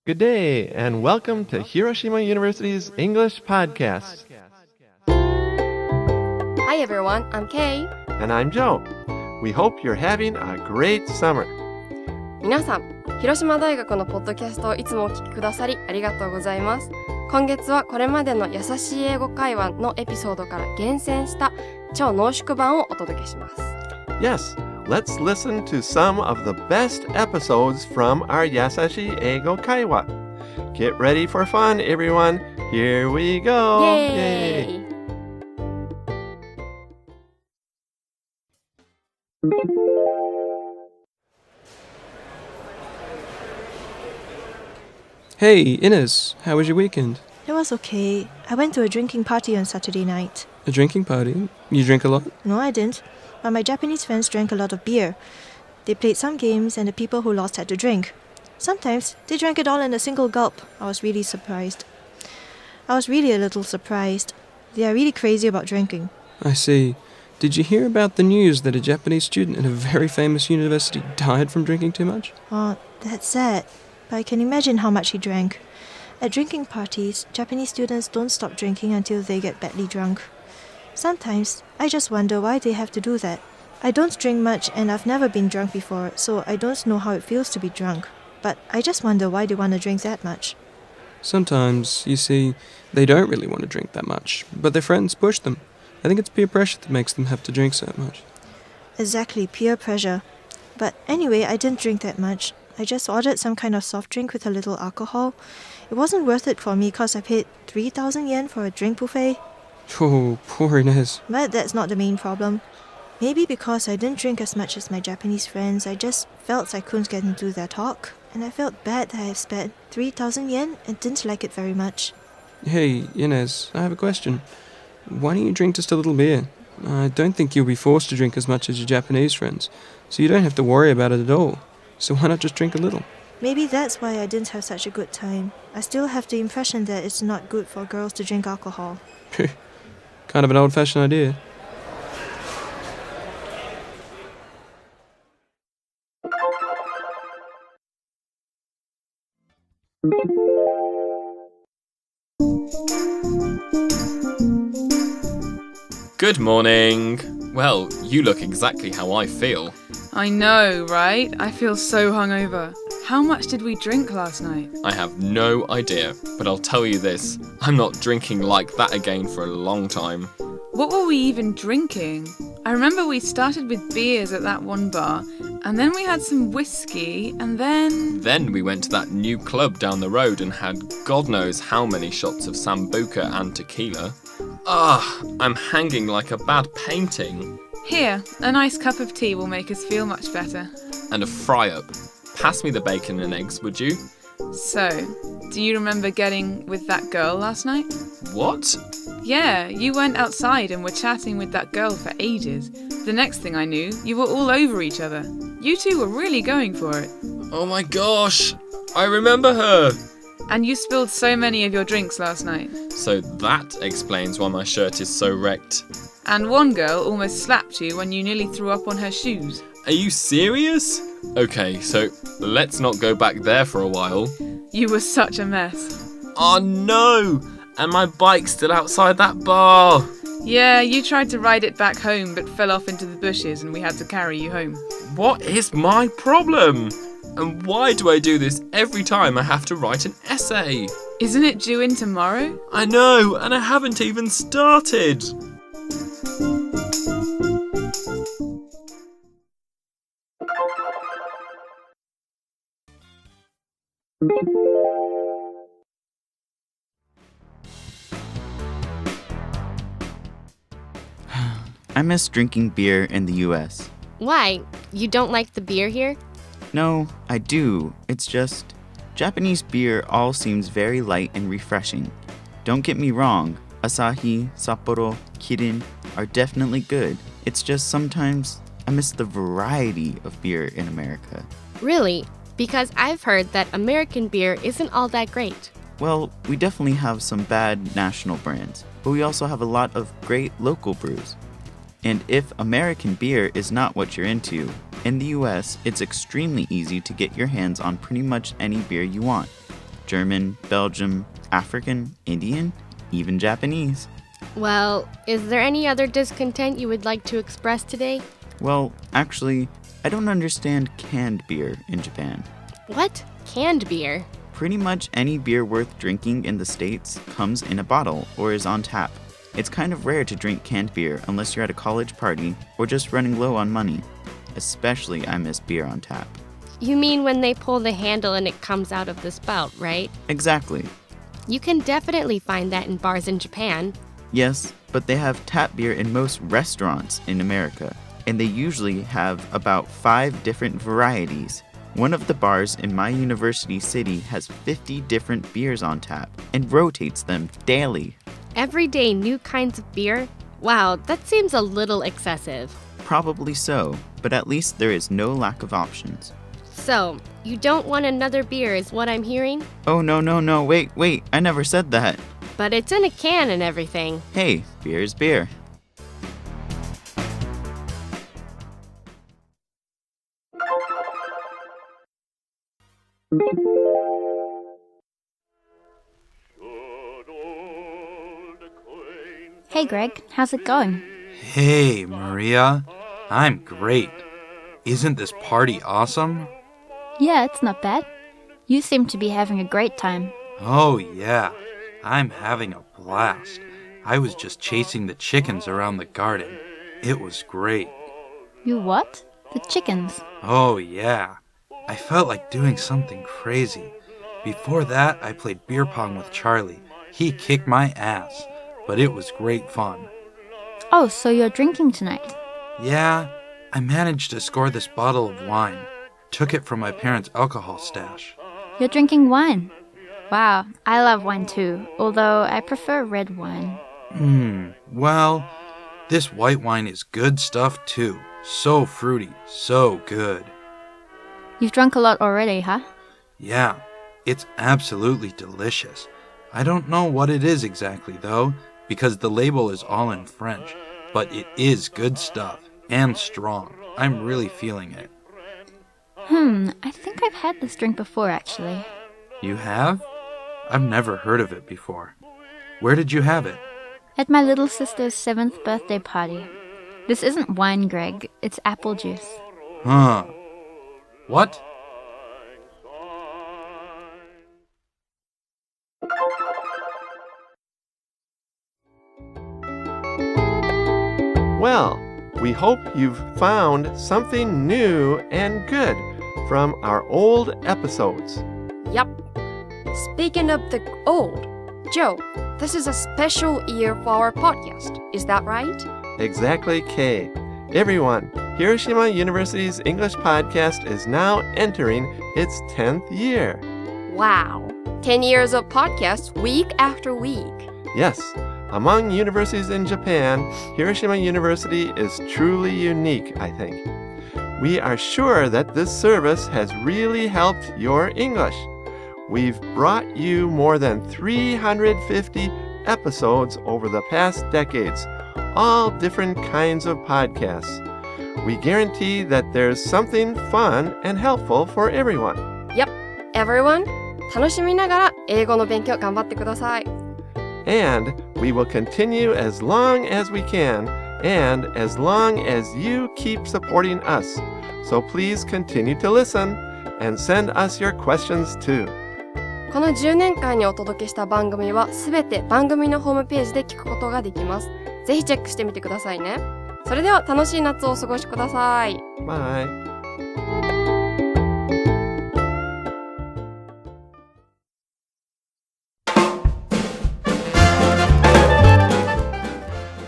Good day, and welcome to Hiroshima University's English Podcast. Hi everyone, I'm Kay. And I'm Joe. We hope you're having a great summer. 皆さん、広島大学のポッドキャストをいつもお聞きくださりありがとうございます。今月はこれまでの優しい英語会話のエピソードから厳選した超濃縮版をお届けします。Yes, let's listen to some of the best episodes from our 優しい英語会話. Get ready for fun, everyone. Here we go. Yay! Hey, Ines, how was your weekend? It was okay. I went to a drinking party on Saturday night. A drinking party? You drink a lot? No, I didn't. But my Japanese friends drank a lot of beer. They played some games and the people who lost had to drink. Sometimes they drank it all in a single gulp. I was really a little surprised. They are really crazy about drinking. I see. Did you hear about the news that a Japanese student at a very famous university died from drinking too much? Oh, that's sad. But I can imagine how much he drank. At drinking parties, Japanese students don't stop drinking until they get badly drunk. Sometimes, I just wonder why they have to do that. I don't drink much and I've never been drunk before, so I don't know how it feels to be drunk. But I just wonder why they want to drink that much. Sometimes, you see, they don't really want to drink that much, but their friends push them. I think it's peer pressure that makes them have to drink so much. Exactly, peer pressure. But anyway, I didn't drink that much. I just ordered some kind of soft drink with a little alcohol. It wasn't worth it for me because I paid 3,000 yen for a drink buffet. Oh, poor Ines. But that's not the main problem. Maybe because I didn't drink as much as my Japanese friends, I just felt I couldn't get into their talk. And I felt bad that I spent 3,000 yen and didn't like it very much. Hey, Ines, I have a question. Why don't you drink just a little beer? I don't think you'll be forced to drink as much as your Japanese friends, so you don't have to worry about it at all. So why not just drink a little? Maybe that's why I didn't have such a good time. I still have the impression that it's not good for girls to drink alcohol. Kind of an old-fashioned idea. Good morning. Well, you look exactly how I feel. I know, right? I feel so hungover. How much did we drink last night? I have no idea, but I'll tell you this. I'm not drinking like that again for a long time. What were we even drinking? I remember we started with beers at that one bar, and then we had some whiskey, and then... Then we went to that new club down the road and had God knows how many shots of sambuca and tequila. I'm hanging like a bad painting. Here, a nice cup of tea will make us feel much better. And a fry-up. Pass me the bacon and eggs, would you? So, do you remember getting with that girl last night? What? Yeah, you went outside and were chatting with that girl for ages. The next thing I knew, you were all over each other. You two were really going for it. Oh my gosh! I remember her! And you spilled so many of your drinks last night. So that explains why my shirt is so wrecked. And one girl almost slapped you when you nearly threw up on her shoes. Are you serious? Okay, so let's not go back there for a while. You were such a mess. Oh no! And my bike's still outside that bar. Yeah, you tried to ride it back home but fell off into the bushes and we had to carry you home. What is my problem? And why do I do this every time I have to write an essay? Isn't it due in tomorrow? I know, and I haven't even started. I miss drinking beer in the US. Why? You don't like the beer here? No, I do. It's just, Japanese beer all seems very light and refreshing. Don't get me wrong, Asahi, Sapporo, Kirin are definitely good. It's just sometimes I miss the variety of beer in America. Really? Because I've heard that American beer isn't all that great. Well, we definitely have some bad national brands, but we also have a lot of great local brews. And if American beer is not what you're into, in the US, it's extremely easy to get your hands on pretty much any beer you want. German, Belgium, African, Indian, even Japanese. Well, is there any other discontent you would like to express today? Well, actually, I don't understand canned beer in Japan. What? Canned beer? Pretty much any beer worth drinking in the States comes in a bottle or is on tap. It's kind of rare to drink canned beer unless you're at a college party or just running low on money. Especially I miss beer on tap. You mean when they pull the handle and it comes out of the spout, right? Exactly. You can definitely find that in bars in Japan. Yes, but they have tap beer in most restaurants in America, and they usually have about 5 different varieties. One of the bars in my university city has 50 different beers on tap and rotates them daily. Every day, new kinds of beer? Wow, that seems a little excessive. Probably so, but at least there is no lack of options. So, you don't want another beer is what I'm hearing? Oh, no, wait, I never said that. But it's in a can and everything. Hey, beer is beer. Hey Greg, how's it going? Hey, Maria. I'm great. Isn't this party awesome? Yeah, it's not bad. You seem to be having a great time. Oh, yeah. I'm having a blast. I was just chasing the chickens around the garden. It was great. You what? The chickens? Oh, yeah. I felt like doing something crazy. Before that, I played beer pong with Charlie. He kicked my ass, but it was great fun. Oh, so you're drinking tonight? Yeah, I managed to score this bottle of wine. Took it from my parents' alcohol stash. You're drinking wine? Wow, I love wine too, although I prefer red wine. Well, this white wine is good stuff too. So fruity, so good. You've drunk a lot already, huh? Yeah, it's absolutely delicious. I don't know what it is exactly though, because the label is all in French, but it is good stuff and strong. I'm really feeling it. I think I've had this drink before actually. You have? I've never heard of it before. Where did you have it? At my little sister's 7th birthday party. This isn't wine, Greg. It's apple juice. Huh. What? Well, we hope you've found something new and good from our old episodes. Yup. Speaking of the old, Joe, this is a special year for our podcast. Is that right? Exactly, Kay. Everyone, Hiroshima University's English podcast is now entering its 10th year. Wow. 10 years of podcasts week after week. Yes, among universities in Japan, Hiroshima University is truly unique, I think. We are sure that this service has really helped your English. We've brought you more than 350 episodes over the past decades, all different kinds of podcasts. We guarantee that there's something fun and helpful for everyone. Yep, everyone, 楽しみながら英語の勉強頑張ってください。And we will continue as long as we can and as long as you keep supporting us. So please continue to listen and send us your questions too. この10年間にお届けした番組はすべて番組のホームページで聞くことができます。ぜひチェックしてみてくださいね。それでは楽しい夏をお過ごしください。Bye.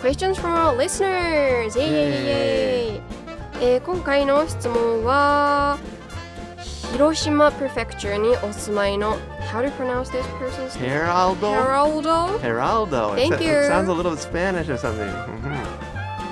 Questions from our listeners! イエイ今回の質問は広島プレフェクチャーにお住まいの How do you pronounce this person's name? Geraldo? Geraldo? Thank Thank you. It sounds a little Spanish or something.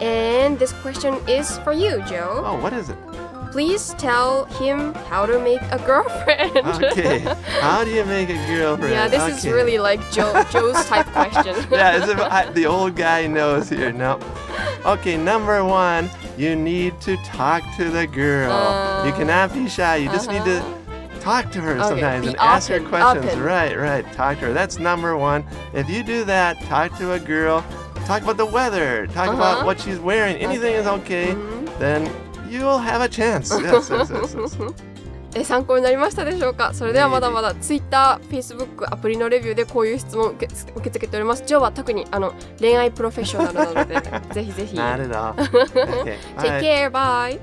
And this question is for you, Joe. Oh, what is it? Please tell him how to make a girlfriend. Okay. How do you make a girlfriend? Yeah, this is really like Joe's type question. Yeah, as if the old guy knows here. No. Okay, number 1, you need to talk to the girl. You cannot be shy. You just need to talk to her Okay, sometimes be and ask her open, questions. open. Right. Talk to her. That's number one. If you do that, talk to a girl. Talk about the weather. Talk about what she's wearing. Anything is okay. Then you'll have a chance. Yes. 参考になりましたでしょうか。それではまだまだ Twitter、Facebook アプリのレビューでこういう質問を受け付けております。ジョーは特に恋愛プロフェッショナルなのでぜひぜひ。Not at all. Okay. Take care. Bye.